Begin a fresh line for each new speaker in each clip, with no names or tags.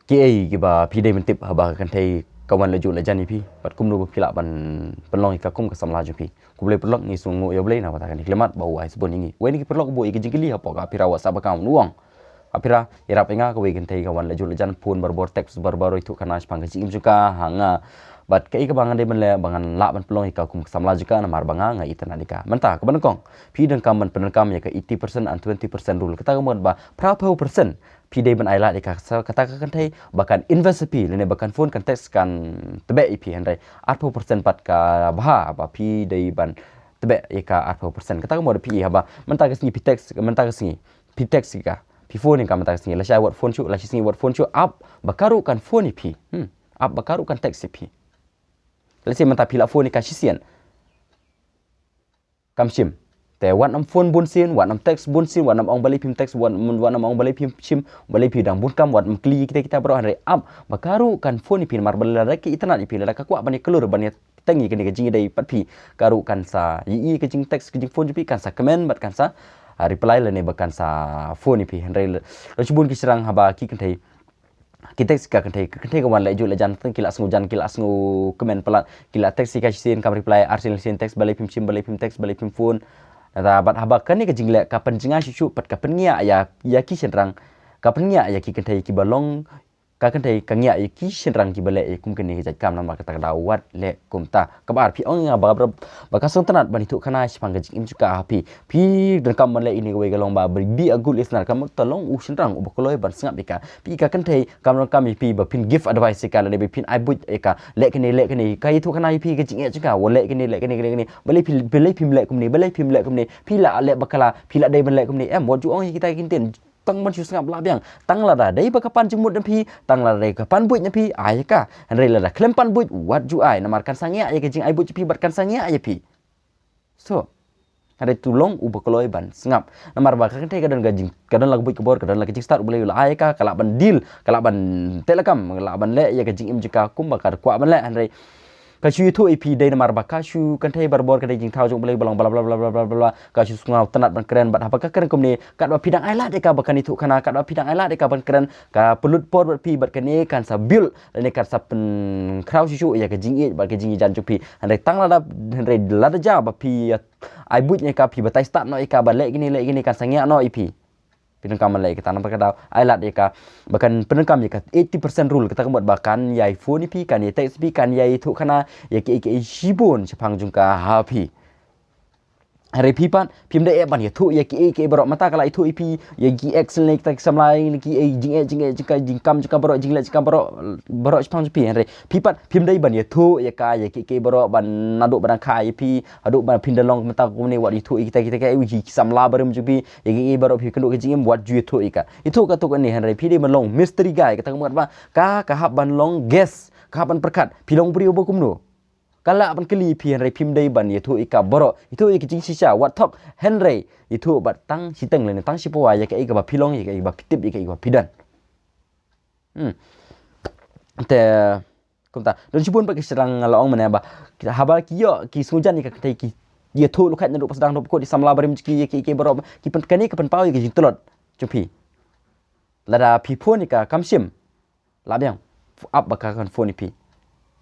KA kiba pide mentip haba kan thai kawan laju lajan pi pat kum no phila ban penlong ka kum ka samla ju pi kuble perlok ni sungu yo ble na wata kan klemat bau ai sebon ini we ni perlok bo i jingkili hapo ka pira wasa ba kam nuang apira ira penga ka we kan thai kawan laju lajan pun barbor teks barbaro itu kana spang ka jim juga hanga bat kai ka bangan de men le bangan la ban pelong ka kum samla juga na mar banga ngai itana dika menta ka ban kong pi dan kam ban penenkam ya ka 80% and 20% rule kata ka mon ba prapau persen pi de ban aila dika kata ka kan thai bakan invest pi lene bakan phone kan teks kan tebe pi handai 80% pat ka bah ba pi de ban tebe ka 80% kata ka mo pi haba menta ka singi pi teks menta ka singi pi teks ka pi phone ka menta ka singi la shay wat phone chu la singi wat phone chu up bakaru kan phone pi up bakaru kan teks pi let's say mata pila phone ka sisian kam sim te wan am phone bun sin wan am text bun sin wan am ong bali pim text wan am ong bali pim sim bali pi dang bun kam wan am kli kita bro hanre am bakaru kan phone pin mar bala ki itana pi la ka kwa bani kelur bani tangi kini ke jingi dai pat pi karu kan sa yi ke jing text ke jing phone pi kan sa comment bat kan sa reply la ne bakan sa phone pi hanre lo chibun ki serang haba ki kan thai kita sika kan thai ka wan la ju la jan tang kila sngu comment pelat kila text sika sin kam reply arsil sin text balai pim sim balai pim text balai pim phone da bat haba kan ni ka jingle ka penjinga shu pat ka penya ya ki senrang ka penya ya ki kan thai ki balong ka kan thai ka nya ki senrang ki balai kum kan ni jat kam nama kata dawat le kum ta ka bar pi ong ba ka song tanat ban itu kana sipang ka jing im juga pi dan kam le ini we galong ba bi agul isnar kam tolong u senrang u bakoloi ban singap dika pi ka kan thai kam pi ba pin give advice ka le pin ai but ka le kini ka itu kana pi ka jing juga wa le kini balai pim le kum ni pi la le bakala pi la dai ban le kum ni mo ju ong kita kinten tang man singap la biang tang la da dai ba kapan jemut pi tang la dai kapan buit pi ai ka hanre la da klempan buit wat ju ai namarkan sangya ai ke jing ai buit pi batkan sangya ai pi so ada tulong uba koloi ban singap namar ba kan thai kadan gajing kadan lag buit ke bor kadan lag jing start boleh la ai ka kala ban deal kala ban telekam kala ban le ya ke jing im jika kum bakar kwa ban le hanre ka shu thu ip dai namar ba ka shu kan thai barbor ka dai jing thau jong boleh balang bla bla bla bla bla ka shu ngau tanat ban keren bat apa ka keren kum ni kat ba pidang ai la de ka bakan itu kana kat ba pidang ai la de ka ban keren ka pelut por bat pi bat kan ni kan sa build ni kan sa pen krau shu ya ka jing i bat ka jing jan chu pi handai tang la da handai la da ja ba pi ai but ni ka pi batai start no ka ba le gini kan sangya no ip pinengkam malai kita nampak kadau ailat eka bahkan penengkam eka 80% rule kita buat bahkan yai phone pi kan yai text pi kan yai thu khana ya ke shibon sepang jungka hapi hari pipan pim de ban ya thu ya ke barok mata kala itu ipi ya gi excel ni kita samlai ni ki jingkam jika barok jingla jika barok sepang pi hari pipan pim de ban ya thu ya ka ya ke barok ban naduk ban khai pi aduk ban pin dalong mata ko ni wat itu kita ke uji samla barum jupi ya ke barok pi kenduk jingim buat ju thu ika itu ka tu kan ni hari pi de ban long mystery guy kita buat ba ka hab ban long guess ka ban perkat pilong beri obo kumno kala ban keli pi henry pim dai ban itu ika borok itu ik jing sisa wat tok henry itu bat tang siteng le tang sipo ya ke ika ba pilong ya ke ba pitip ya ke ba pidan te kumta don sibun pakai serang laong mana ba habal kiyo ki sujan ika kai ki ye thu lukat nduk pasdang dop ko di samla barim ki ke borok ki pen kani ke pen pau ya ke jing telot cupi lada pi phone ika kamsim labiang up bakakan phone pi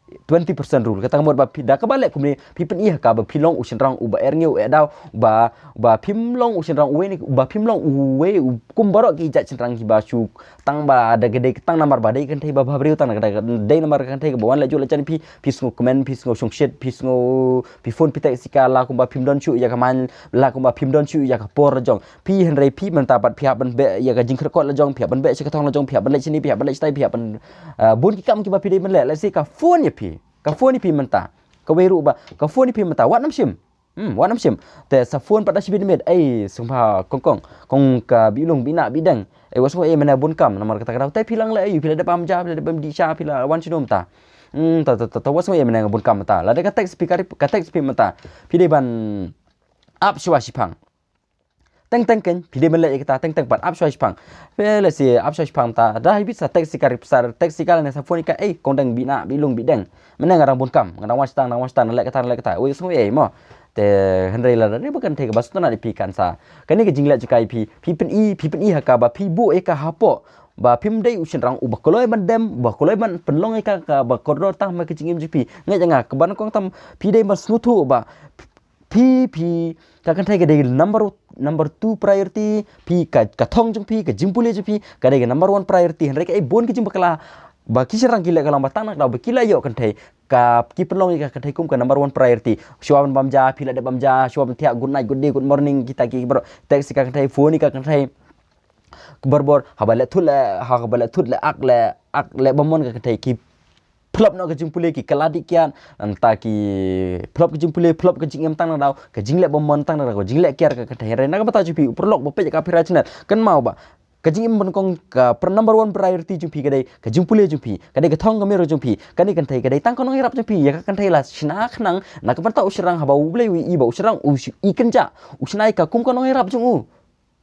20% rule kata ngamot ba dah kabalik kumni pipen iya ka ba pilong usin rang uba erngeu edau ba pimlong usin rang uwe ni ba pimlong uwe kum barok ki jat senrang ki ba su tang ba ada gede tang namar ba dai kan thai ba bariu tang kada dai namar kan thai ba wan la ju la chan pi pisngo comment pisngo songshit pisngo pi phone pi tak sika la kum ba pimdon chu ya ka man la kum ba pimdon chu ya ka por jong pi henrei pi man ta pat phiap ban be ya ka jing khot la jong phiap ban be se ka thong la jong phiap ban le chini phiap ban le stai phiap ban bun ki kam ki ba pi dai man le la si ka phone ka phone pi menta ka weru ba ka phone pi menta wat nam sim te sa phone pada sibin med ai sumpa kong ka bilung bina bidang waso mana bun kam namar kata kata tai pilang la ayu pila da pam ja pila da pam di sha pila wan chinom ta ta waso mana bun kam ta la da ka text pi menta pi de ban up shwa sipang teng ken pide mele kita teng pat up shwa sipang pele si up shwa sipang ta da bisa text kala na sa phone ka kondang bina bilung bidang mana ngarang bun kam ngarang wastan lek kata oi so mo te henry la ni bukan te basutna di pi kan sa kani ke jingla jikai pi pen i ha ka ba pi bu ka hapo ba phim dei usin rang ubah koloi ban dem ubah koloi ban penlong ka ba koridor tang ma kicing im jipi ngai janga ke ban kong tam pi dei mas nutu ba pi ka kan thai ke dei number 2 priority pi ka thong jung pi ka jimpule jipi ka dei number 1 priority hen rek ai bon ke jim bakala ba kisirang gila kalang batang nak daw ba kila yo kan thai ka ki penlong ka kan thai kum ka number 1 priority shuaban bamja pila de bamja shuaban tiak good night good day good morning kita ki bro text ka kan thai phone ka kan thai berbor habale thul ak le bomon ka thai ki plop no ka jimpule ki kaladi kian anta ki plop ka jimpule plop ka jingem tang daw ka jingle bomon tang daw jingle kiar ka thai re na ka bata jupi perlok bo pe ka pira channel kan mau ba ka jingem bon kong ka per number 1 priority jumpi ka dei ka jimpule jumpi ka dei ka thong ka mero jumpi ka ni kan thai ka dei tang konong hirap jumpi ya ka kan thai la sina khnang na ka bata usrang haba uble wi i ba usrang i kenja usnai ka kum konong hirap jungu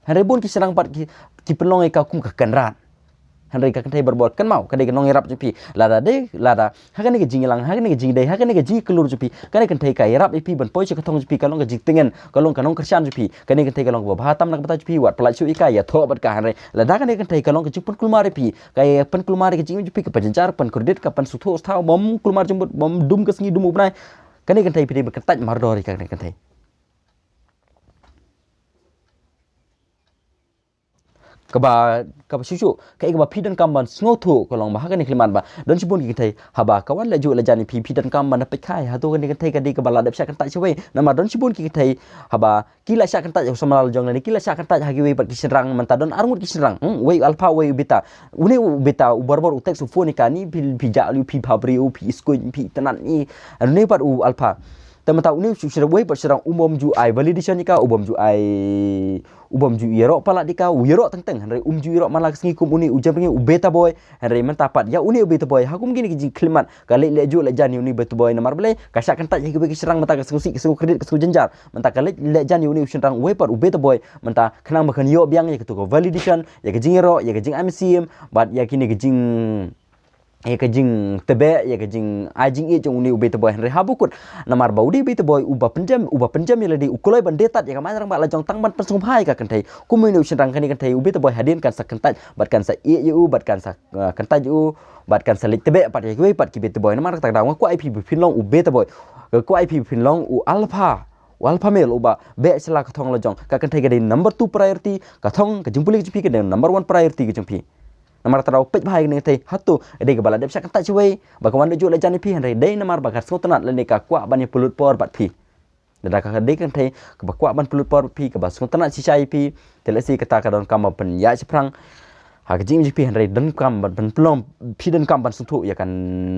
Harebun ki serang pat ki pelong ka kum ka kanran. Hanrei ka kantai berbot kan mau kadai kanong irap jupi. Lada hakan ni jingilang hakan ni jingdai hakan ni jing kelur jupi. Kadai kantai ka irap ipi ban poi katong jupi kalong ka jingtengen kalong kanong kersian jupi. Kadai kantai kalong ba hatam nak bata jupi wat pelacu ika ya tho bat ka hanrei. Lada kadai kantai kalong ka jipun kulmar ipi. Kai pen kulmar ka jing jupi ka panjar pan kredit ka pan sutho stau bom kulmar jembut bom dum ka sengi dum ubnai. Kadai kantai pi berketat mardori ka kantai. Kaba susu kai kaba pidan kamban snothu kolong bahagan ni kliman ba don sibun ki thai haba kawan la ju la jani pidan kamban na pekai ha to kan ni thai ka di ka bala dap sya kan ta chwe nama don sibun ki thai haba kila sya kan ta samal jong ni kila sya kan ta hagi we pat ki serang manta don arngut ki serang we alpha we beta uni beta barbor utek su phone ka ni pi ja lu pi pabri u pi skoin pi tanan ni ne pat u alpha Teman-teman ini sudah boleh berserang umum ju ai validation ni ka umum ju yerok pala di ka yerok teng-teng hari ju yerok malah kesengi kum uni ujam ni beta boy hari mentapat ya uni beta boy hakum gini kijing klimat kali le ju le jani uni beta boy namar bele kasak kan tak jadi serang menta kesengi kredit kesengi jenjar menta kali le jani uni serang wepat beta boy menta kenang makan yo biang ya ketu validation ya kijing yerok ya kijing MCM bat ya kini kijing ya kajing tebe ya kajing ajing e jong uni ubeta boy henry habukut namar baudi beta boy ubah penjam ya ladi ukulai bandetat ya kamarang ba lajong tang ban persung phai ka kantai kuminu sendang kani kantai ubeta boy hadin kan sa kantai bat kan sa e yu bat kan sa kantai yu bat kan sa lik tebe pat ya we pat ki beta boy namar tak daw ko IP pinlong ubeta boy ko IP pinlong u alpha Walpa mel uba be sela kathong lajong ka kantai ka number 2 priority kathong ka jimpuli jipi ka number 1 priority ka jimpi namar tarau pej bahai ni thei hatu dei ka bala dep sak ta chwei bakawan de ju la jani pi hanrei dei namar bakar sotanat leni ka kwa ban pulut por bat pi dada ka dei kan thei ka bakwa ban pulut por pi ka bas sotanat si chai pi telesi kata ka don kam pen ya chiprang ha ka jing pi hanrei dan kam ban plom pi dan kam ban sutu ya kan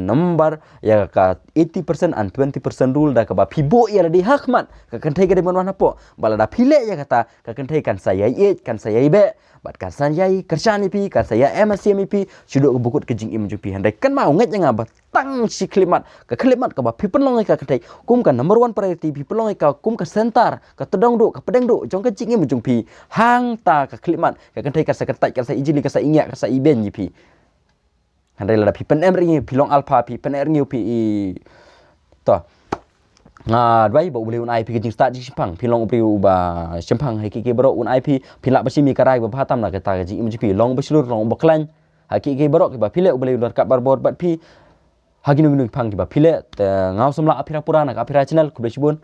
number ya ka 80% and 20% rule da ka ba pi bo ya di hakmat ka kan thei ka de mon wan hapo bala da pile ya kata ka kan thei kan saya kan saya be bat kan sanjai kerjaan ipi kan saya MSM ipi suduk bukut kejing im jupi handai kan mau nget yang apa tang si klimat ka ba pipen long ka katai kum kan number 1 priority pipen long ka kum ka sentar ka tedong du ka pedeng du jong kejing im jumpi hang ta ka klimat ka katai ka sa katai ka sa ijili ka sa inyak ka sa iben jipi handai la pipen em ringi pilong alpha pipen er ngiu pi to dwai ba ule un IP ke jing start ji simpang pilong upriu ba simpang hai ki bro un IP pilak basi mi karai ba phatam na kata ji im ji pi long baslur long baklan haki ke bro ki ba pile ule un kat barbor bat pi hagi nu pang ki ba pile ngau somla apira purana ka apira channel ku besibun